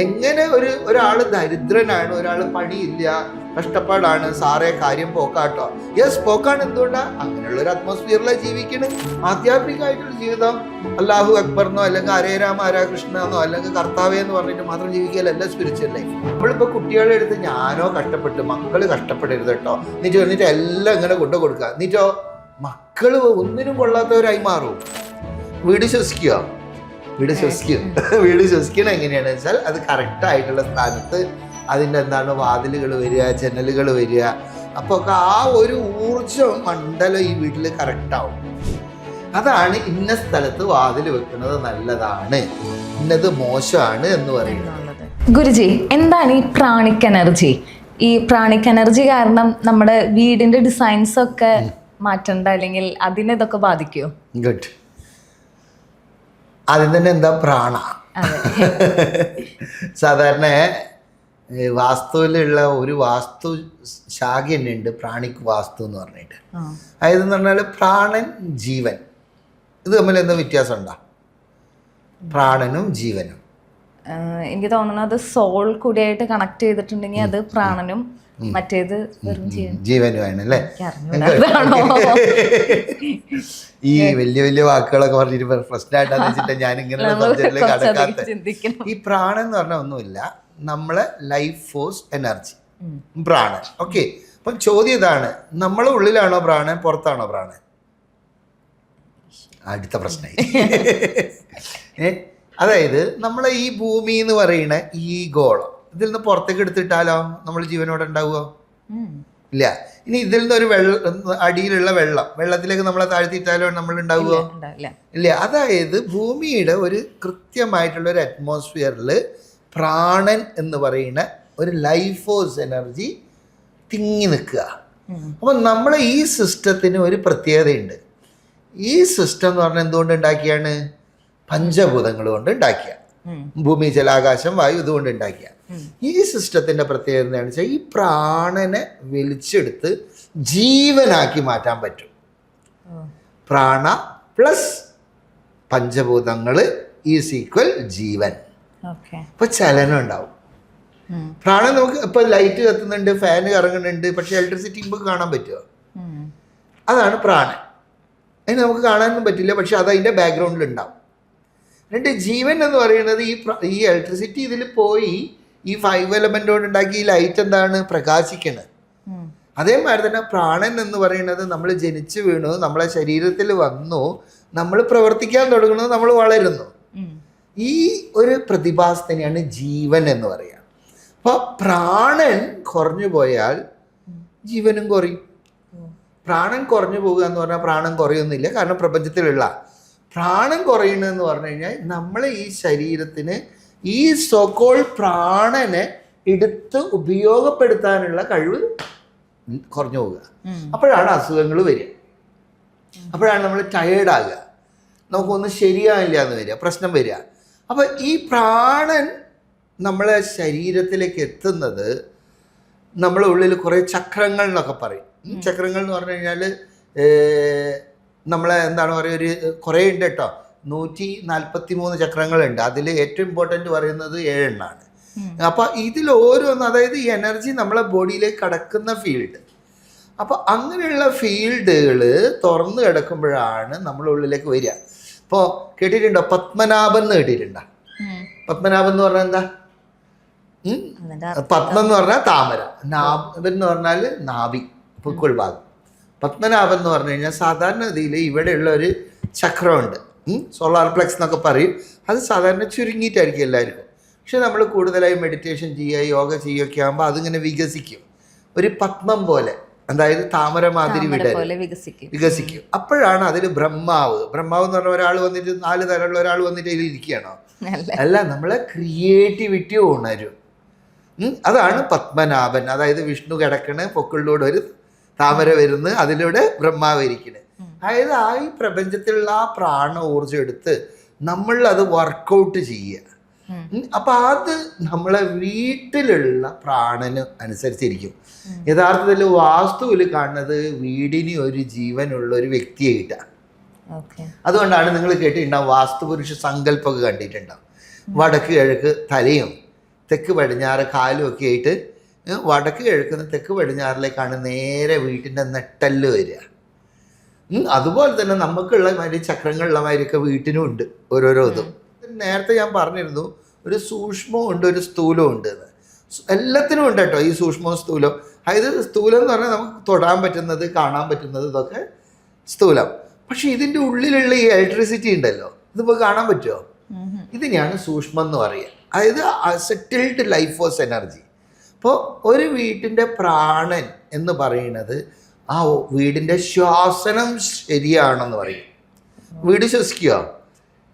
എങ്ങനെ ഒരാൾ ദരിദ്രനാണ്, ഒരാൾ പണിയില്ല, കഷ്ടപ്പാടാണ്, സാറേ കാര്യം പോക്കാട്ടോ, യെസ് പോക്കാണ്. എന്തുകൊണ്ടാണ്? അങ്ങനെയുള്ള ഒരു അറ്റ്മോസ്ഫിയറിലാണ് ജീവിക്കണം. ആധ്യാത്മികമായിട്ടുള്ള ജീവിതം അല്ലാഹു അക്ബർന്നോ അല്ലെങ്കിൽ ഹരേ രാമ ഹരേ കൃഷ്ണന്നോ അല്ലെങ്കിൽ കർത്താവേ എന്ന് പറഞ്ഞിട്ട് മാത്രം ജീവിക്കുകയല്ല സ്പിരിച്വൽ ലൈഫ്. നമ്മളിപ്പോൾ കുട്ടികളെ എടുത്ത് ഞാനോ കഷ്ടപ്പെട്ട് മക്കള് കഷ്ടപ്പെടരുത് കേട്ടോ എന്നിട്ട് എല്ലാം ഇങ്ങനെ കൊണ്ടു കൊടുക്കുക, എന്നിട്ടോ മക്കള് ഒന്നിനും കൊള്ളാത്തവരായി മാറും. വീട് ശ്വസിക്കുക, വീട് ശ്വസിക്കണം എങ്ങനെയാണെന്ന് വെച്ചാൽ അത് കറക്റ്റായിട്ടുള്ള സ്ഥാനത്ത് അതിൻ്റെ എന്താണ് വാതിലുകൾ വരിക, ജനലുകൾ വരിക. അപ്പോൾ ആ ഒരു ഊർജ മണ്ഡലം ഈ വീട്ടിൽ കറക്റ്റാവും. അതാണ് ഇന്ന സ്ഥലത്ത് വാതിൽ വെക്കുന്നത് നല്ലതാണ്, ഇന്നത് മോശമാണ് എന്ന് പറയുന്നത്. ഗുരുജി, എന്താണ് ഈ പ്രാണിക് എനർജി? ഈ പ്രാണിക് എനർജി കാരണം നമ്മുടെ വീടിന്റെ ഡിസൈൻസ് ഒക്കെ മാറ്റണ്ട, അല്ലെങ്കിൽ അതിനെ ഇതൊക്കെ ബാധിക്കുമോ? ഗുഡ്. ആദ്യം തന്നെ എന്താ പ്രാണ? സാധാരണ വാസ്തുവിലുള്ള ഒരു വാസ്തു ശാഖ തന്നെ ഉണ്ട്, പ്രാണിക് വാസ്തു എന്ന് പറഞ്ഞിട്ട്. അതെന്ന് പറഞ്ഞാൽ പ്രാണൻ ജീവൻ, ഇത് തമ്മിൽ എന്താ വ്യത്യാസം ഉണ്ടോ? പ്രാണനും ജീവനും എനിക്ക് തോന്നുന്നത് സോൾ കൂടിയായിട്ട് കണക്ട് ചെയ്തിട്ടുണ്ടെങ്കിൽ അത് പ്രാണനും മറ്റേത് ജീവനുമാണ് അല്ലേ? ഈ വലിയ വലിയ വാക്കുകളൊക്കെ പറഞ്ഞിട്ട് പ്രശ്നമായിട്ടാന്ന് വെച്ചിട്ട് ഞാൻ ഇങ്ങനെയുള്ള സബ്ജക്റ്റിലേക്ക് കടക്കാത്ത. ഈ പ്രാണൻ എന്ന് പറഞ്ഞാൽ ഒന്നുമില്ല, നമ്മളെ ലൈഫ് ഫോഴ്സ് എനർജി പ്രാണൻ. ഓക്കെ, അപ്പം ചോദ്യം ഇതാണ്, നമ്മളെ ഉള്ളിലാണോ പ്രാണൻ, പുറത്താണോ പ്രാണൻ? അടുത്ത പ്രശ്നമായി. അതായത് നമ്മളെ ഈ ഭൂമി എന്ന് പറയുന്ന ഈ ഗോളം ഇതിൽ നിന്ന് പുറത്തേക്ക് എടുത്തിട്ടാലോ നമ്മൾ ജീവനോടെ ഉണ്ടാവുമോ? ഇല്ല. ഇനി ഇതിൽ നിന്ന് ഒരു അടിയിലുള്ള വെള്ളത്തിലേക്ക് നമ്മളെ താഴ്ത്തിയിട്ടാലോ നമ്മൾ ഉണ്ടാവുമോ? ഇല്ല. അതായത് ഭൂമിയുടെ ഒരു കൃത്യമായിട്ടുള്ള ഒരു അറ്റ്മോസ്ഫിയറിൽ പ്രാണൻ എന്ന് പറയുന്ന ഒരു ലൈഫ് ഫോഴ്സ് എനർജി തിങ്ങി നിൽക്കുക. അപ്പം നമ്മളെ ഈ സിസ്റ്റത്തിന് ഒരു പ്രത്യേകതയുണ്ട്. ഈ സിസ്റ്റം എന്ന് പറഞ്ഞാൽ എന്തുകൊണ്ട് ഉണ്ടാക്കിയാണ്? പഞ്ചഭൂതങ്ങൾ കൊണ്ട് ഉണ്ടാക്കിയ, ഭൂമി ജലാകാശം വായു ഇതുകൊണ്ട് ഉണ്ടാക്കിയ. ഈ സിസ്റ്റത്തിന്റെ പ്രത്യേകത എന്താണെന്ന് വെച്ചാൽ ഈ പ്രാണനെ വലിച്ചെടുത്ത് ജീവനാക്കി മാറ്റാൻ പറ്റും. പ്രാണ പ്ലസ് പഞ്ചഭൂതങ്ങൾ ഈസ് ഈക്വൽ ജീവൻ. ഇപ്പൊ ചലനം ഉണ്ടാവും. പ്രാണൻ നമുക്ക് ഇപ്പൊ ലൈറ്റ് കത്തുന്നുണ്ട്, ഫാന് കറങ്ങുന്നുണ്ട്, പക്ഷെ ഇലക്ട്രിസിറ്റി നമുക്ക് കാണാൻ പറ്റുമോ? അതാണ് പ്രാണൻ. അതിന് നമുക്ക് കാണാനൊന്നും പറ്റില്ല, പക്ഷെ അത് അതിന്റെ ബാക്ക്ഗ്രൗണ്ടിൽ ഉണ്ടാവും. രണ്ട് ജീവൻ എന്ന് പറയുന്നത് ഈ ഇലക്ട്രിസിറ്റി ഇതിൽ പോയി ഈ 5 എലമെന്റ് കൊണ്ട് ഉണ്ടാക്കി ഈ ലൈറ്റ് എന്താണ് പ്രകാശിക്കുന്നത്. അതേമാതിരി തന്നെ പ്രാണൻ എന്ന് പറയുന്നത് നമ്മൾ ജനിച്ചു വീണു, നമ്മളെ ശരീരത്തിൽ വന്നു, നമ്മൾ പ്രവർത്തിക്കാൻ തുടങ്ങുന്നു, നമ്മൾ വളരുന്നു. ഈ ഒരു പ്രതിഭാസത്തിനെയാണ് ജീവൻ എന്ന് പറയുക. അപ്പോൾ പ്രാണൻ കുറഞ്ഞു പോയാൽ ജീവനും കുറയും. പ്രാണൻ കുറഞ്ഞു പോകുക എന്ന് പറഞ്ഞാൽ പ്രാണൻ കുറയൊന്നുമില്ല, കാരണം പ്രപഞ്ചത്തിലുള്ള പ്രാണൻ കുറയണമെന്ന് പറഞ്ഞു കഴിഞ്ഞാൽ നമ്മളെ ഈ ശരീരത്തിന് ഈ സോക്കോൾ പ്രാണനെ എടുത്ത് ഉപയോഗപ്പെടുത്താനുള്ള കഴിവ് കുറഞ്ഞു പോവുക. അപ്പോഴാണ് അസുഖങ്ങൾ വരിക, അപ്പോഴാണ് നമ്മൾ ടയേർഡാകുക, നമുക്കൊന്നും ശരിയാവില്ല എന്ന് വരിക, പ്രശ്നം വരിക. അപ്പം ഈ പ്രാണൻ നമ്മളെ ശരീരത്തിലേക്ക് എത്തുന്നത് നമ്മളെ ഉള്ളിൽ കുറേ ചക്രങ്ങൾ എന്നൊക്കെ പറയും. ചക്രങ്ങൾ എന്ന് പറഞ്ഞു കഴിഞ്ഞാൽ നമ്മളെ എന്താണ് പറയുക, ഒരു കുറേ ഉണ്ട് കേട്ടോ, 143 ചക്രങ്ങളുണ്ട്. അതിൽ ഏറ്റവും ഇമ്പോർട്ടൻ്റ് പറയുന്നത് 7 എണ്ണമാണ്. അപ്പം ഇതിൽ ഓരോന്ന്, അതായത് ഈ എനർജി നമ്മളെ ബോഡിയിലേക്ക് കടക്കുന്ന ഫീൽഡ്. അപ്പോൾ അങ്ങനെയുള്ള ഫീൽഡുകൾ തുറന്നു കിടക്കുമ്പോഴാണ് നമ്മളെ ഉള്ളിലേക്ക് വരിക. ഇപ്പോൾ കേട്ടിട്ടുണ്ടോ പത്മനാഭൻ എന്ന് കേട്ടിട്ടുണ്ടോ? പത്മനാഭൻ എന്ന് പറഞ്ഞാൽ എന്താ? പത്മം എന്ന് പറഞ്ഞാൽ താമര, നാഭൻ എന്ന് പറഞ്ഞാൽ നാഭി, പുക്കിൾ ഭാഗം. പത്മനാഭൻ എന്ന് പറഞ്ഞു കഴിഞ്ഞാൽ സാധാരണ ഗതിയിൽ ഇവിടെയുള്ള ഒരു ചക്രമുണ്ട്, സോളാർ പ്ലെക്സ് എന്നൊക്കെ പറയും. അത് സാധാരണ ചുരുങ്ങിയിട്ടായിരിക്കും എല്ലാവർക്കും. പക്ഷെ നമ്മൾ കൂടുതലായി മെഡിറ്റേഷൻ ചെയ്യുക, യോഗ ചെയ്യുകയൊക്കെ ആകുമ്പോൾ അതിങ്ങനെ വികസിക്കും, ഒരു പത്മം പോലെ, അതായത് താമര മാതിരി വികസിക്കും. അപ്പോഴാണ് അതിൽ ബ്രഹ്മാവ് എന്ന് പറഞ്ഞ ഒരാൾ വന്നിട്ട് 4 തരമുള്ള ഒരാൾ വന്നിട്ട് അതിൽ ഇരിക്കുകയാണോ? അല്ല, നമ്മളെ ക്രിയേറ്റിവിറ്റി ഉണരും. അതാണ് പത്മനാഭൻ. അതായത് വിഷ്ണു കിടക്കണ പൊക്കിളിലൂടെ ഒരു താമര വരുന്നു, അതിലൂടെ ബ്രഹ്മാവ് ഇരിക്കണേ. അതായത് ഈ പ്രപഞ്ചത്തിലുള്ള ആ പ്രാണ ഊർജ്ജം എടുത്ത് നമ്മൾ അത് വർക്കൗട്ട് ചെയ്യുക. അപ്പൊ അത് നമ്മളെ വീട്ടിലുള്ള പ്രാണന് അനുസരിച്ചിരിക്കും. യഥാർത്ഥത്തിൽ വാസ്തുവിൽ കാണുന്നത് വീടിന് ഒരു ജീവനുള്ള ഒരു വ്യക്തിയെ കിട്ടാം. അതുകൊണ്ടാണ് നിങ്ങൾ കേട്ടിട്ടുണ്ടാവും വാസ്തുപുരുഷ സങ്കല്പമൊക്കെ കണ്ടിട്ടുണ്ടാവും. വടക്ക് കിഴക്ക് തലയും തെക്ക് പടിഞ്ഞാറ് കാലും ഒക്കെ ആയിട്ട് വടക്ക് കിഴക്കുന്ന തെക്ക് പടിഞ്ഞാറിലേക്കാണ് നേരെ വീട്ടിൻ്റെ നെട്ടല് വരിക. അതുപോലെ തന്നെ നമുക്കുള്ള മാതിരി ചക്രങ്ങളുള്ള മാതിരിയൊക്കെ വീട്ടിനും ഉണ്ട് ഓരോരോ ഇതും. നേരത്തെ ഞാൻ പറഞ്ഞിരുന്നു ഒരു സൂക്ഷ്മവും ഉണ്ട് ഒരു സ്ഥൂലവും ഉണ്ട് എന്ന്. എല്ലാത്തിനും ഉണ്ട് കേട്ടോ ഈ സൂക്ഷ്മവും സ്ഥൂലവും. അതായത് സ്ഥൂലം എന്ന് പറഞ്ഞാൽ നമുക്ക് തൊടാൻ പറ്റുന്നത് കാണാൻ പറ്റുന്നത് ഇതൊക്കെ സ്ഥൂലം. പക്ഷെ ഇതിൻ്റെ ഉള്ളിലുള്ള ഈ ഇലക്ട്രിസിറ്റി ഉണ്ടല്ലോ, ഇതിപ്പോൾ കാണാൻ പറ്റുമോ? ഇതിനെയാണ് സൂക്ഷ്മം എന്ന് പറയുക. അതായത് സെറ്റിൽഡ് ലൈഫ് ഫോഴ്സ് എനർജി. അപ്പോൾ ഒരു വീട്ടിൻ്റെ പ്രാണൻ എന്ന് പറയുന്നത് ആ വീടിൻ്റെ ശ്വാസനം ശരിയാണെന്ന് പറയും. വീട് ശ്വസിക്കുക,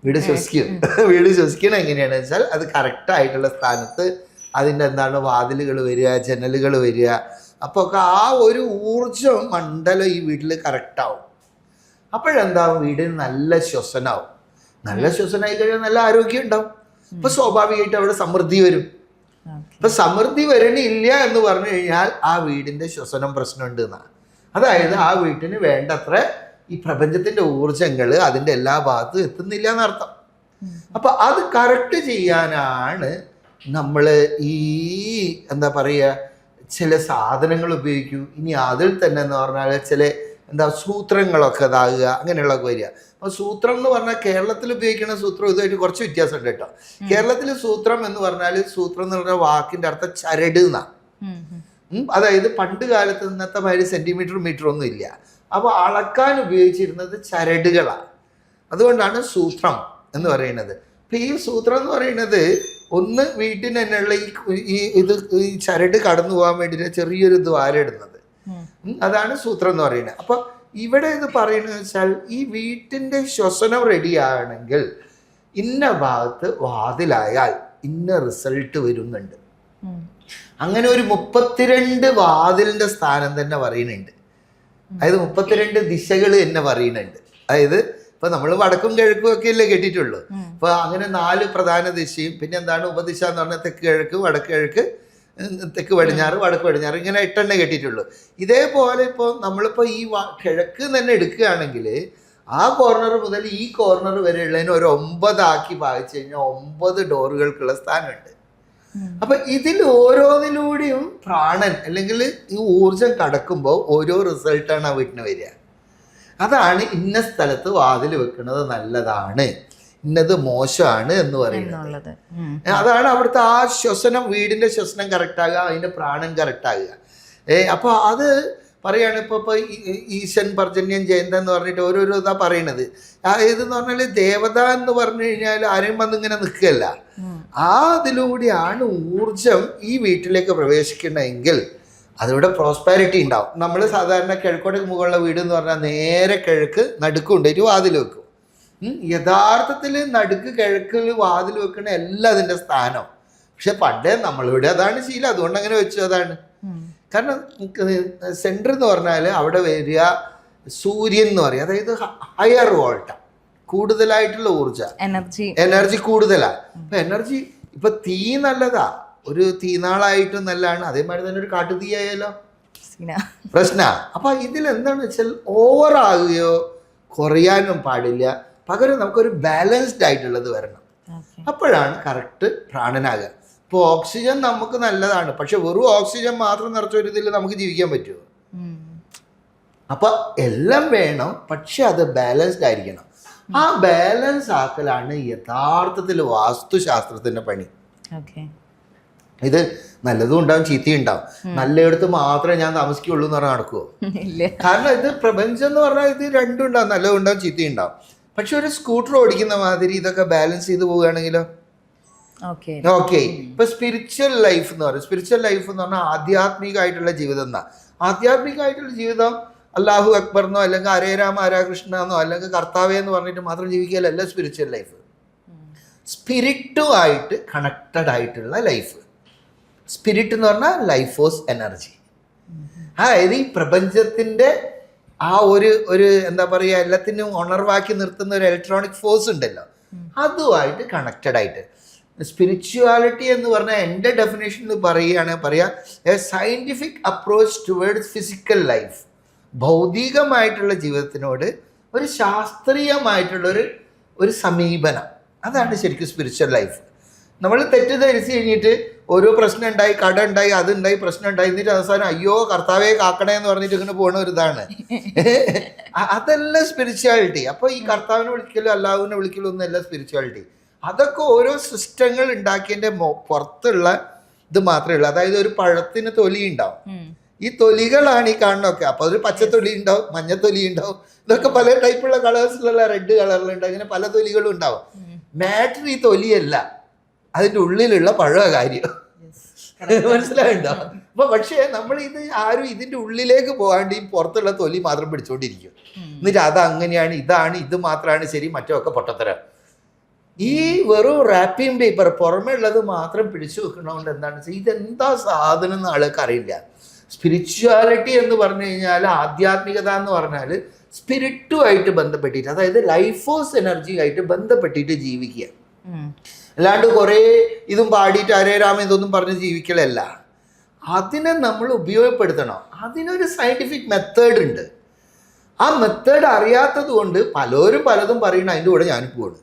വീട് ശ്വസിക്കും. വീട് ശ്വസിക്കണം എങ്ങനെയാണെന്ന് വെച്ചാൽ അത് കറക്റ്റായിട്ടുള്ള സ്ഥാനത്ത് അതിൻ്റെ എന്താണ് വാതിലുകൾ വരിക, ജനലുകൾ വരിക. അപ്പോൾ ഒക്കെ ആ ഒരു ഊർജ മണ്ഡലം ഈ വീട്ടിൽ കറക്റ്റാവും. അപ്പോഴെന്താവും, വീടിന് നല്ല ശ്വസനമാവും. നല്ല ശ്വസനമായി കഴിഞ്ഞാൽ നല്ല ആരോഗ്യം ഉണ്ടാവും. അപ്പോൾ സ്വാഭാവികമായിട്ട് അവിടെ സമൃദ്ധി വരും. ഇപ്പം സമൃദ്ധി വരണില്ല എന്ന് പറഞ്ഞു കഴിഞ്ഞാൽ ആ വീടിൻ്റെ ശ്വസനം പ്രശ്നമുണ്ട് എന്നാണ്. അതായത് ആ വീട്ടിന് വേണ്ടത്ര ഈ പ്രപഞ്ചത്തിൻ്റെ ഊർജങ്ങൾ അതിൻ്റെ എല്ലാ ഭാഗത്തും എത്തുന്നില്ല എന്നർത്ഥം. അപ്പം അത് കറക്റ്റ് ചെയ്യാനാണ് നമ്മൾ ഈ എന്താ പറയുക ചില സാധനങ്ങൾ ഉപയോഗിക്കൂ. ഇനി അതിൽ തന്നെ എന്ന് പറഞ്ഞാൽ ചില സൂത്രങ്ങളൊക്കെ ഇതാകുക അങ്ങനെയുള്ളതൊക്കെ വരിക. അപ്പോൾ സൂത്രം എന്ന് പറഞ്ഞാൽ കേരളത്തിൽ ഉപയോഗിക്കുന്ന സൂത്രം ഇതുമായിട്ട് കുറച്ച് വ്യത്യാസമുണ്ട് കേട്ടോ. കേരളത്തിൽ സൂത്രം എന്ന് പറഞ്ഞാൽ സൂത്രം എന്ന് പറഞ്ഞ വാക്കിൻ്റെ അർത്ഥം ചരട് എന്നാണ്. അതായത് പണ്ട് കാലത്ത് ഇന്നത്തെ മാതിരി സെൻറ്റിമീറ്റർ മീറ്റർ ഒന്നും ഇല്ല. അപ്പോൾ അളക്കാൻ ഉപയോഗിച്ചിരുന്നത് ചരടുകളാണ്. അതുകൊണ്ടാണ് സൂത്രം എന്ന് പറയുന്നത്. അപ്പം ഈ സൂത്രം എന്ന് പറയുന്നത് ഒന്ന് വീട്ടിന് തന്നെയുള്ള ഈ ചരട് കടന്നു പോകാൻ വേണ്ടിയിട്ട് ചെറിയൊരു ദ്വാരം ഇടുന്നത്, അതാണ് സൂത്രം എന്ന് പറയുന്നത്. അപ്പം ഇവിടെ ഇത് പറയുന്നത് വെച്ചാൽ ഈ വീട്ടിൻ്റെ ശ്വസനം റെഡിയാണെങ്കിൽ ഇന്ന ഭാഗത്ത് വാതിലായാൽ ഇന്ന റിസൾട്ട് വരുന്നുണ്ട്. അങ്ങനെ ഒരു 32 വാതിലിൻ്റെ സ്ഥാനം തന്നെ പറയുന്നുണ്ട്. അതായത് 32 ദിശകൾ തന്നെ പറയുന്നുണ്ട്. അതായത് ഇപ്പൊ നമ്മൾ വടക്കും കിഴക്കും ഒക്കെ അല്ലേ കേട്ടിട്ടുള്ളൂ. അപ്പൊ അങ്ങനെ 4 പ്രധാന ദിശയും പിന്നെ എന്താണ് ഉപദിശ എന്ന് പറഞ്ഞാൽ തെക്ക് കിഴക്ക്, വടക്ക് കിഴക്ക്, തെക്ക് പടിഞ്ഞാറ്, വടക്ക് പടിഞ്ഞാറ്, ഇങ്ങനെ 8 കേട്ടിട്ടുള്ളൂ. ഇതേപോലെ ഇപ്പോൾ നമ്മളിപ്പോൾ ഈ കിഴക്ക് തന്നെ എടുക്കുകയാണെങ്കിൽ ആ കോർണർ മുതൽ ഈ കോർണർ വരെ ഉള്ളതിന് ഒരു 9 ആക്കി ഭാഗിച്ചു കഴിഞ്ഞാൽ 9 ഡോറുകൾക്കുള്ള സ്ഥാനമുണ്ട്. അപ്പൊ ഇതിൽ ഓരോന്നിലൂടെയും പ്രാണൻ അല്ലെങ്കിൽ ഈ ഊർജം കടക്കുമ്പോൾ ഓരോ റിസൾട്ടാണ് ആ വീട്ടിന് വരിക. അതാണ് ഇന്ന സ്ഥലത്ത് വാതിൽ വെക്കുന്നത് നല്ലതാണ്, ഇന്നത് മോശമാണ് എന്ന് പറയുന്നത്. അതാണ് അവിടുത്തെ ആ ശ്വസനം, വീടിന്റെ ശ്വസനം കറക്റ്റാകുക, അതിന്റെ പ്രാണൻ കറക്റ്റാകുക. അപ്പോൾ അത് പറയാണ് ഇപ്പോൾ ഈശൻ പർജന്യം ജയന്ത എന്ന് പറഞ്ഞിട്ട് ഓരോരോ ഇതാ പറയണത്. ഇതെന്ന് പറഞ്ഞാൽ ദേവത എന്ന് പറഞ്ഞു കഴിഞ്ഞാൽ ആരെയും വന്നിങ്ങനെ നിൽക്കുകയല്ല. അതിലൂടെയാണ് ഊർജം ഈ വീട്ടിലേക്ക് പ്രവേശിക്കണമെങ്കിൽ അതിലൂടെ പ്രോസ്പാരിറ്റി ഉണ്ടാവും. നമ്മൾ സാധാരണ കിഴക്കോട്ടേക്ക് മുകളിലുള്ള വീട് എന്ന് പറഞ്ഞാൽ നേരെ കിഴക്ക് നടുക്ക് കൊണ്ടുപോയിട്ട് വാതിൽ വെക്കും. യഥാർത്ഥത്തിൽ നടുക്ക് കിഴക്കിൽ വാതിൽ വെക്കണ എല്ലാം അതിൻ്റെ സ്ഥാനം. പക്ഷെ പണ്ടേ നമ്മളിവിടെ അതാണ് ശീലം, അതുകൊണ്ട് അങ്ങനെ വെച്ചു. അതാണ് കാരണം സെൻറ്റർ എന്ന് പറഞ്ഞാൽ അവിടെ വരിക സൂര്യൻ എന്ന് പറയും. അതായത് ഹയർ വോൾട്ട, കൂടുതലായിട്ടുള്ള ഊർജ, എനർജി കൂടുതലാണ്. ഇപ്പം എനർജി ഇപ്പം തീ നല്ലതാ, ഒരു തീനാളായിട്ടും നല്ലതാണ്. അതേമാതിരി തന്നെ ഒരു കാട്ടുതീ ആയാലോ പ്രശ്ന. അപ്പം ഇതിലെന്താണെന്ന് വെച്ചാൽ ഓവർ ആകുകയോ കുറയാനും പാടില്ല, പകരം നമുക്കൊരു ബാലൻസ്ഡ് ആയിട്ടുള്ളത് വരണം. അപ്പോഴാണ് കറക്റ്റ് പ്രാണനാകുക. ഇപ്പോൾ ഓക്സിജൻ നമുക്ക് നല്ലതാണ്, പക്ഷെ വെറും ഓക്സിജൻ മാത്രം നിറച്ച ഒരു ഇതിൽ നമുക്ക് ജീവിക്കാൻ പറ്റുമോ? അപ്പം എല്ലാം വേണം, പക്ഷെ അത് ബാലൻസ്ഡ് ആയിരിക്കണം. ആ ബാലൻസ് ആക്കലാണ് യഥാർത്ഥത്തിൽ വാസ്തുശാസ്ത്രത്തിൻ്റെ പണി. ഇത് നല്ലതും ഉണ്ടാവും ചീത്തയും ഉണ്ടാവും. നല്ലയിടത്ത് മാത്രമേ ഞാൻ താമസിക്കുള്ളൂ എന്ന് പറഞ്ഞാൽ നടക്കുമോ? കാരണം ഇത് പ്രപഞ്ചം എന്ന് പറഞ്ഞാൽ ഇത് രണ്ടും ഉണ്ടാവും, നല്ലതും ഉണ്ടാവും ചീത്തയും ഉണ്ടാവും. പക്ഷെ ഒരു സ്കൂട്ടർ ഓടിക്കുന്ന മാതിരി ഇതൊക്കെ ബാലൻസ് ചെയ്ത് പോവുകയാണെങ്കിലോ ഓക്കെ. ഇപ്പൊ സ്പിരിച്വൽ ലൈഫ് എന്ന് പറയും. സ്പിരിച്വൽ ലൈഫ് എന്ന് പറഞ്ഞാൽ ആധ്യാത്മികമായിട്ടുള്ള ജീവിതം എന്നാ. ആധ്യാത്മികമായിട്ടുള്ള ജീവിതം അല്ലാഹു അക്ബർ എന്നോ അല്ലെങ്കിൽ ഹരേ രാമ ഹരേ കൃഷ്ണ എന്നോ അല്ലെങ്കിൽ കർത്താവേ എന്ന് പറഞ്ഞിട്ട് മാത്രം ജീവിക്കുകയല്ല സ്പിരിച്വൽ ലൈഫ്. സ്പിരിറ്റുമായിട്ട് കണക്റ്റഡ് ആയിട്ടുള്ള ലൈഫ്. സ്പിരിറ്റ് എന്ന് പറഞ്ഞാൽ ലൈഫ് ഫോഴ്സ് എനർജി. അതായത് ഈ പ്രപഞ്ചത്തിൻ്റെ ആ ഒരു എന്താ പറയുക എല്ലാത്തിനും ഉണർവാക്കി നിർത്തുന്ന ഒരു ഇലക്ട്രോണിക് ഫോഴ്സ് ഉണ്ടല്ലോ, അതുമായിട്ട് കണക്റ്റഡ് ആയിട്ട്. സ്പിരിച്വാലിറ്റി എന്ന് പറഞ്ഞാൽ എൻ്റെ ഡെഫിനേഷനിൽ പറയുകയാണെങ്കിൽ പറയാം a scientific approach towards physical life. ഭൗതികമായിട്ടുള്ള ജീവിതത്തിനോട് ഒരു ശാസ്ത്രീയമായിട്ടുള്ളൊരു സമീപനം, അതാണ് ശരിക്കും സ്പിരിച്വൽ ലൈഫ്. നമ്മൾ തെറ്റിദ്ധരിച്ച് കഴിഞ്ഞിട്ട് ഓരോ പ്രശ്നം ഉണ്ടായി, കട ഉണ്ടായി, അതുണ്ടായി, പ്രശ്നം ഉണ്ടായി, എന്നിട്ട് അവസാനം അയ്യോ കർത്താവേ കാക്കണേ എന്ന് പറഞ്ഞിട്ട് ഇങ്ങനെ പോണ ഒരു ഇതാണ്. അതല്ല സ്പിരിച്വാലിറ്റി. അപ്പോൾ ഈ കർത്താവിനെ വിളിക്കലും അല്ലാഹുവിനെ വിളിക്കലും ഒന്നല്ല സ്പിരിച്വാലിറ്റി. അതൊക്കെ ഓരോ സിസ്റ്റങ്ങൾ ഉണ്ടാക്കിയതിൻ്റെ പുറത്തുള്ള ഇത് മാത്രമേ ഉള്ളൂ. അതായത് ഒരു പഴത്തിന് തൊലി ഉണ്ടാവും, ഈ തൊലികളാണ് ഈ കാണുന്നതൊക്കെ. അപ്പോൾ അതൊരു പച്ചത്തൊലി ഉണ്ടാവും, മഞ്ഞത്തൊലി ഉണ്ടാവും, ഇതൊക്കെ പല ടൈപ്പുള്ള കളേഴ്സിലുള്ള റെഡ് കളറിലുണ്ട്, അങ്ങനെ പല തൊലികളും ഉണ്ടാവും. മാറ്റർ ഈ തൊലിയല്ല, അതിൻ്റെ ഉള്ളിലുള്ള പഴ കാര്യം. മനസ്സിലായിണ്ടോ? അപ്പൊ പക്ഷേ നമ്മൾ ഇത് ആരും ഇതിൻ്റെ ഉള്ളിലേക്ക് പോകാണ്ട് ഈ പുറത്തുള്ള തൊലി മാത്രം പിടിച്ചോണ്ടിരിക്കും. എന്നിട്ട് അത് അങ്ങനെയാണ്, ഇതാണ്, ഇത് മാത്രമാണ് ശരി, മറ്റൊക്കെ പൊട്ടത്തരം. ഈ വെറും റാപ്പിംഗ് പേപ്പർ പുറമേ ഉള്ളത് മാത്രം പിടിച്ചു വെക്കണോണ്ട് എന്താണ് വെച്ചാൽ ഇതെന്താ സാധനം എന്ന് ആൾക്ക് അറിയില്ല. സ്പിരിച്വാലിറ്റി എന്ന് പറഞ്ഞു കഴിഞ്ഞാൽ, ആധ്യാത്മികത എന്ന് പറഞ്ഞാൽ സ്പിരിറ്റുമായിട്ട് ബന്ധപ്പെട്ടിട്ട്, അതായത് ലൈഫ് ഫോഴ്സ് എനർജി ആയിട്ട് ബന്ധപ്പെട്ടിട്ട് ജീവിക്കുക. അല്ലാണ്ട് കുറേ ഇതും പാടിയിട്ട് ഹരേ രാമ ഇതൊന്നും പറഞ്ഞ് ജീവിക്കലല്ല. അതിനെ നമ്മൾ ഉപയോഗപ്പെടുത്തണം. അതിനൊരു സയൻറ്റിഫിക് മെത്തേഡ് ഉണ്ട്. ആ മെത്തേഡ് അറിയാത്തത് കൊണ്ട് പലരും പലതും പറയണം, അതിൻ്റെ കൂടെ ഞാൻ പോവാണ്.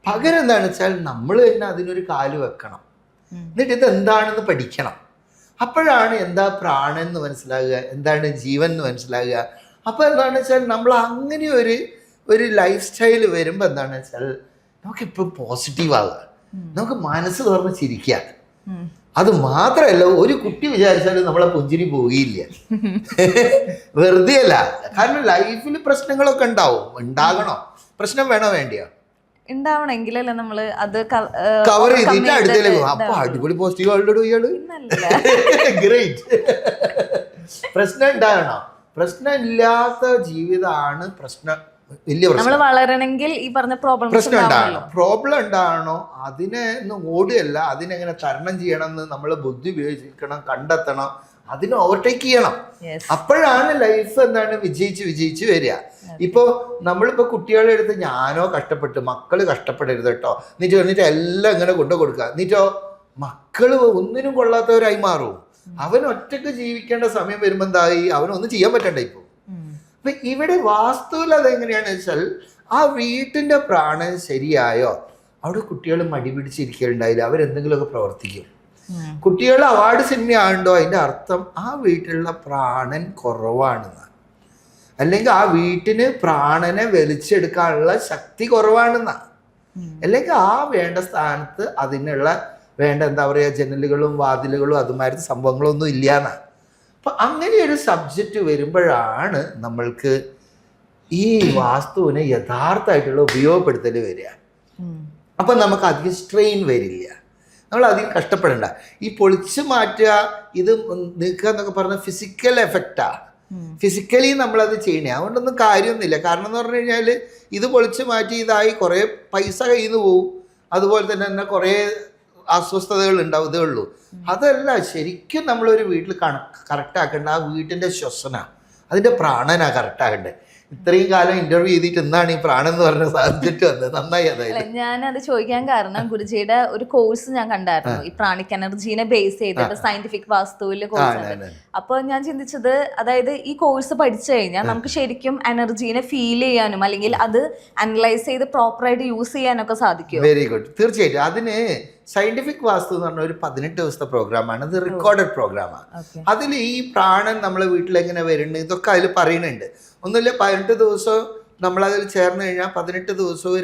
പകരം എന്താണെന്ന് വെച്ചാൽ നമ്മൾ തന്നെ അതിനൊരു കാല് വെക്കണം, എന്നിട്ട് ഇത് എന്താണെന്ന് പഠിക്കണം. അപ്പോഴാണ് എന്താ പ്രാണൻ എന്ന് മനസ്സിലാകുക, എന്താണ് ജീവൻ എന്ന് മനസ്സിലാകുക. അപ്പോൾ എന്താണെന്ന് വെച്ചാൽ നമ്മൾ അങ്ങനെ ഒരു ലൈഫ് സ്റ്റൈൽ വരുമ്പോൾ എന്താണെന്ന് വെച്ചാൽ നമുക്കെപ്പോഴും പോസിറ്റീവ് ആവുക, നമുക്ക് മനസ്സ് തുറന്ന് ചിരിക്കുക. അത് മാത്രമല്ല, ഒരു കുട്ടി വിചാരിച്ചാലും നമ്മളെ പുഞ്ചിരി പോവുകയില്ല. വെറുതെ അല്ല. കാരണം ലൈഫിൽ പ്രശ്നങ്ങളൊക്കെ ഉണ്ടാകണോ? പ്രശ്നം വേണോ വേണ്ടിയോ? ഉണ്ടാവണമെങ്കിലല്ലേ നമ്മള് അത് കവർ ചെയ്തിട്ട് അടുത്തേക്ക് പോകും. അപ്പൊ അടിപൊളി പോസിറ്റീവ് ആളുടെ ഇയാള് ഗ്രേറ്റ്. പ്രശ്നം ഉണ്ടാകണോ? പ്രശ്നം ഇല്ലാത്ത ജീവിതമാണ് പ്രശ്നം. വലിയ പ്രശ്നം വളരണമെങ്കിൽ ഈ പറഞ്ഞ പ്രശ്നം ഉണ്ടാകണം. പ്രോബ്ലം ഉണ്ടാകണോ? അതിനെ ഓടുകയല്ല, അതിനെങ്ങനെ തരണം ചെയ്യണം എന്ന് നമ്മൾ ബുദ്ധി ഉപയോഗിക്കണം, കണ്ടെത്തണം, അതിനെ ഓവർടേക്ക് ചെയ്യണം. അപ്പോഴാണ് ലൈഫ് എന്താണ് വിജയിച്ച് വരിക. ഇപ്പോൾ നമ്മളിപ്പോൾ കുട്ടികളുടെ അടുത്ത് ഞാനോ കഷ്ടപ്പെട്ട്, മക്കൾ കഷ്ടപ്പെടരുത് കേട്ടോ എന്നിട്ട് എല്ലാം ഇങ്ങനെ കൊണ്ടു കൊടുക്കുക, എന്നിട്ടോ മക്കൾ ഒന്നിനും കൊള്ളാത്തവരായി മാറും. അവൻ ഒറ്റക്ക് ജീവിക്കേണ്ട സമയം വരുമ്പോൾ എന്തായി, അവനൊന്നും ചെയ്യാൻ പറ്റണ്ട. ഇപ്പോൾ അപ്പൊ ഇവിടെ വാസ്തുവിൽ അതെങ്ങനെയാണെന്ന് വെച്ചാൽ, ആ വീട്ടിന്റെ പ്രാണൻ ശരിയായോ അവിടെ കുട്ടികൾ മടി പിടിച്ചിരിക്കലുണ്ടായില്ല, അവരെന്തെങ്കിലുമൊക്കെ പ്രവർത്തിക്കും. കുട്ടികൾ അവാർഡ് സിനിമയാണോ അതിൻ്റെ അർത്ഥം ആ വീട്ടിലുള്ള പ്രാണൻ കുറവാണെന്നാണ്, അല്ലെങ്കിൽ ആ വീട്ടിന് പ്രാണനെ വലിച്ചെടുക്കാനുള്ള ശക്തി കുറവാണെന്നാണ്, അല്ലെങ്കിൽ ആ വേണ്ട സ്ഥാനത്ത് അതിനുള്ള വേണ്ട എന്താ പറയുക ജനലുകളും വാതിലുകളും അതുമാതിരി സംഭവങ്ങളൊന്നും ഇല്ലയെന്നാണ്. അപ്പം അങ്ങനെ ഒരു സബ്ജക്റ്റ് വരുമ്പോഴാണ് നമ്മൾക്ക് ഈ വാസ്തുവിനെ യഥാർത്ഥമായിട്ടുള്ള ഉപയോഗപ്പെടുത്തൽ വരിക. അപ്പം നമുക്ക് അധികം സ്ട്രെയിൻ വരില്ല, നമ്മൾ അധികം കഷ്ടപ്പെടണ്ട. ഈ പൊളിച്ച് മാറ്റുക, ഇത് നീക്കുക എന്നൊക്കെ പറഞ്ഞ ഫിസിക്കൽ എഫക്റ്റാണ്. ഫിസിക്കലി നമ്മളത് ചെയ്യണേ, അതുകൊണ്ടൊന്നും കാര്യമൊന്നുമില്ല. കാരണം എന്ന് പറഞ്ഞു കഴിഞ്ഞാൽ ഇത് പൊളിച്ച് മാറ്റി ഇതായി കുറേ പൈസ കയ്യിൽ നിന്ന് പോവും, അതുപോലെ തന്നെ കുറേ അസ്വസ്ഥതകൾ ഉണ്ടാവും, ഇതേ ഉള്ളൂ. അതല്ല, ശരിക്കും നമ്മളൊരു വീട്ടിൽ കറക്റ്റാക്കേണ്ട ആ വീട്ടിൻ്റെ ശ്വസന, അതിൻ്റെ പ്രാണനാണ് കറക്റ്റാകേണ്ടത്. ഇത്രയും കാലം ഇന്റർവ്യൂ ചെയ്തിട്ട് എന്നാണ് ഈ പ്രാണൻ എന്ന് പറഞ്ഞ സബ്ജക്റ്റ് വന്നത്. നന്നായി. അതായത് ഞാനത് ചോദിക്കാൻ കാരണം, ഗുരുജിയുടെ ഒരു കോഴ്സ് ഞാൻ കണ്ടായിരുന്നു, ഈ പ്രാണിക് എനർജീനെ ബേസ് ചെയ്തിട്ട് സയന്റിഫിക് വാസ്തുവിൽ കോഴ്സ്. അപ്പൊ ഞാൻ ചിന്തിച്ചത്, അതായത് ഈ കോഴ്സ് പഠിച്ചു കഴിഞ്ഞാൽ നമുക്ക് ശരിക്കും എനർജീനെ ഫീൽ ചെയ്യാനും അല്ലെങ്കിൽ അത് അനലൈസ് ചെയ്ത് പ്രോപ്പറായിട്ട് യൂസ് ചെയ്യാനൊക്കെ സാധിക്കും. Very good. തീർച്ചയായിട്ടും. അതിന് സയന്റിഫിക് വാസ്തു എന്ന് പറഞ്ഞ ഒരു 18 ദിവസത്തെ പ്രോഗ്രാമാണ്. ഇത് റെക്കോർഡഡ് പ്രോഗ്രാമാണ്. അതിൽ ഈ പ്രാണൻ നമ്മളെ വീട്ടിലെങ്ങനെ വരുന്നുണ്ട് ഇതൊക്കെ അതിൽ പറയുന്നുണ്ട്. ഒന്നുമില്ല, 18 ദിവസം നമ്മളതിൽ ചേർന്ന് കഴിഞ്ഞാൽ 18 ദിവസവും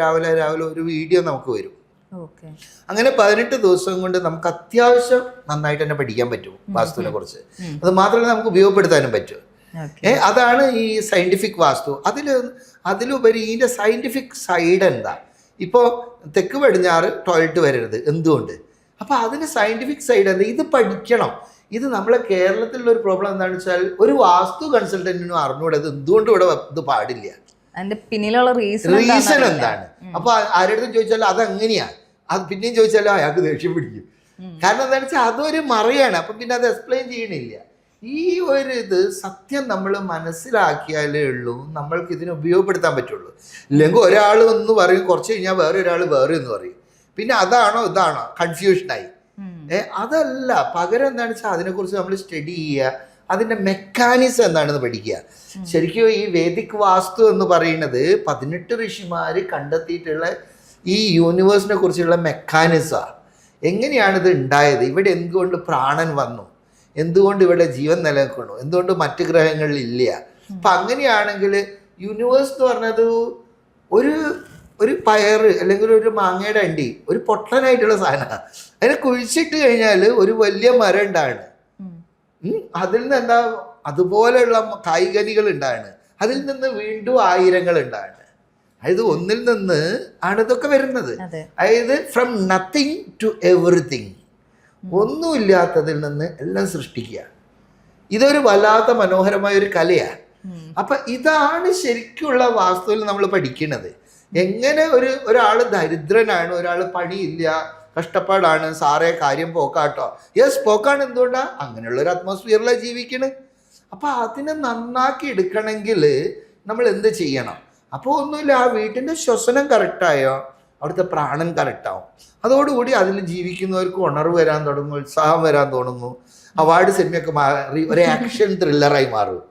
രാവിലെ ഒരു വീഡിയോ നമുക്ക് വരും. അങ്ങനെ 18 ദിവസം കൊണ്ട് നമുക്ക് അത്യാവശ്യം നന്നായിട്ട് തന്നെ പഠിക്കാൻ പറ്റും വാസ്തുവിനെ കുറിച്ച്. അത് മാത്രമല്ല നമുക്ക് ഉപയോഗപ്പെടുത്താനും പറ്റും. അതാണ് ഈ സയന്റിഫിക് വാസ്തു. അതിലുപരി ഇതിൻ്റെ സയന്റിഫിക് സൈഡ് എന്താ? ഇപ്പോൾ തെക്ക് പടിഞ്ഞാറ് ടോയ്ലറ്റ് വരരുത്, എന്തുകൊണ്ട്? അപ്പോൾ അതിന് സയന്റിഫിക് സൈഡ് എന്താ? ഇത് പഠിക്കണം. ഇത് നമ്മളെ കേരളത്തിലുള്ള ഒരു പ്രോബ്ലം എന്താണെന്ന് വെച്ചാൽ, ഒരു വാസ്തു കൺസൾട്ടന്റിനും അറിഞ്ഞൂടത് എന്തുകൊണ്ട് ഇവിടെ ഇത് പാടില്ല, പിന്നിലുള്ള റീസൺ എന്താണ്. അപ്പോൾ ആരുടെ ചോദിച്ചാൽ അതെങ്ങനെയാണ്, അത് പിന്നെയും ചോദിച്ചാലും അയാൾക്ക് ദേഷ്യം പിടിക്കും. കാരണം എന്താണെന്ന് വെച്ചാൽ അതൊരു മറയാണ്. അപ്പം പിന്നെ അത് എക്സ്പ്ലെയിൻ ചെയ്യണില്ല. ഈ ഒരു ഇത് സത്യം നമ്മൾ മനസ്സിലാക്കിയാലേ ഉള്ളൂ നമ്മൾക്ക് ഇതിനെ ഉപയോഗപ്പെടുത്താൻ പറ്റുള്ളൂ. ഇല്ലെങ്കിൽ ഒരാൾ ഒന്ന് പറയും, കുറച്ച് കഴിഞ്ഞാൽ വേറെ ഒരാൾ വേറെ എന്ന് പറയും, പിന്നെ അതാണോ ഇതാണോ കൺഫ്യൂഷനായി. അതല്ല, പകരം എന്താണെന്ന് വെച്ചാൽ അതിനെക്കുറിച്ച് നമ്മൾ സ്റ്റഡി ചെയ്യുക, അതിൻ്റെ മെക്കാനിസം എന്താണെന്ന് പഠിക്കുക. ശരിക്കും ഈ വേദിക് വാസ്തു എന്ന് പറയുന്നത് 18 ഋഷിമാർ കണ്ടെത്തിയിട്ടുള്ള ഈ യൂണിവേഴ്സിനെ കുറിച്ചുള്ള മെക്കാനിസമാണ്. എങ്ങനെയാണ് ഇത് ഉണ്ടായത്, ഇവിടെ എന്തുകൊണ്ട് പ്രാണൻ വന്നു, എന്തുകൊണ്ട് ഇവിടെ ജീവൻ നിലനിൽക്കുന്നു, എന്തുകൊണ്ട് മറ്റു ഗ്രഹങ്ങളിൽ ഇല്ല. അപ്പം അങ്ങനെയാണെങ്കിൽ യൂണിവേഴ്സ് എന്ന് പറഞ്ഞത് ഒരു പയറ് അല്ലെങ്കിൽ ഒരു മാങ്ങയുടെ അണ്ടി ഒരു പൊട്ടനായിട്ടുള്ള സാധനമാണ്. അതിനെ കുഴിച്ചിട്ട് കഴിഞ്ഞാൽ ഒരു വലിയ മരം ഉണ്ടാണ്. അതിൽ നിന്ന് എന്താ അതുപോലെയുള്ള കായ്കനികൾ ഉണ്ടാണ്. അതിൽ നിന്ന് വീണ്ടും ആയിരങ്ങൾ ഉണ്ടാണ്. അതായത് ഒന്നിൽ നിന്ന് ആണ് ഇതൊക്കെ വരുന്നത്. അതായത് ഫ്രം നത്തിങ് ടു എവറിത്തിങ്, ഒന്നുമില്ലാത്തതിൽ നിന്ന് എല്ലാം സൃഷ്ടിക്കുക. ഇതൊരു വല്ലാത്ത മനോഹരമായ ഒരു കലയാണ്. അപ്പൊ ഇതാണ് ശരിക്കുള്ള വാസ്തുവിൽ നമ്മൾ പഠിക്കുന്നത്. എങ്ങനെ ഒരാൾ ദരിദ്രനാണ്, ഒരാൾ പണിയില്ല, കഷ്ടപ്പാടാണ്, സാറേ കാര്യം പോക്കാട്ടോ. യെസ്, പോക്കാണ്. എന്തുകൊണ്ടാ? അങ്ങനെയുള്ള ഒരു അറ്റ്മോസ്ഫിയറിലാണ് ജീവിക്കണേ. അപ്പൊ അതിനെ നന്നാക്കി എടുക്കണമെങ്കിൽ നമ്മൾ എന്ത് ചെയ്യണം? അപ്പോൾ ഒന്നുമില്ല, ആ വീട്ടിൻ്റെ ശ്വസനം കറക്റ്റായോ അവിടുത്തെ പ്രാണൻ കറക്റ്റാവും. അതോടുകൂടി അതിൽ ജീവിക്കുന്നവർക്ക് ഉണർവ് വരാൻ തുടങ്ങും, ഉത്സാഹം വരാൻ തുടങ്ങും. അവാർഡ് സിനിമയൊക്കെ മാറി ഒരു ആക്ഷൻ ത്രില്ലറായി മാറും.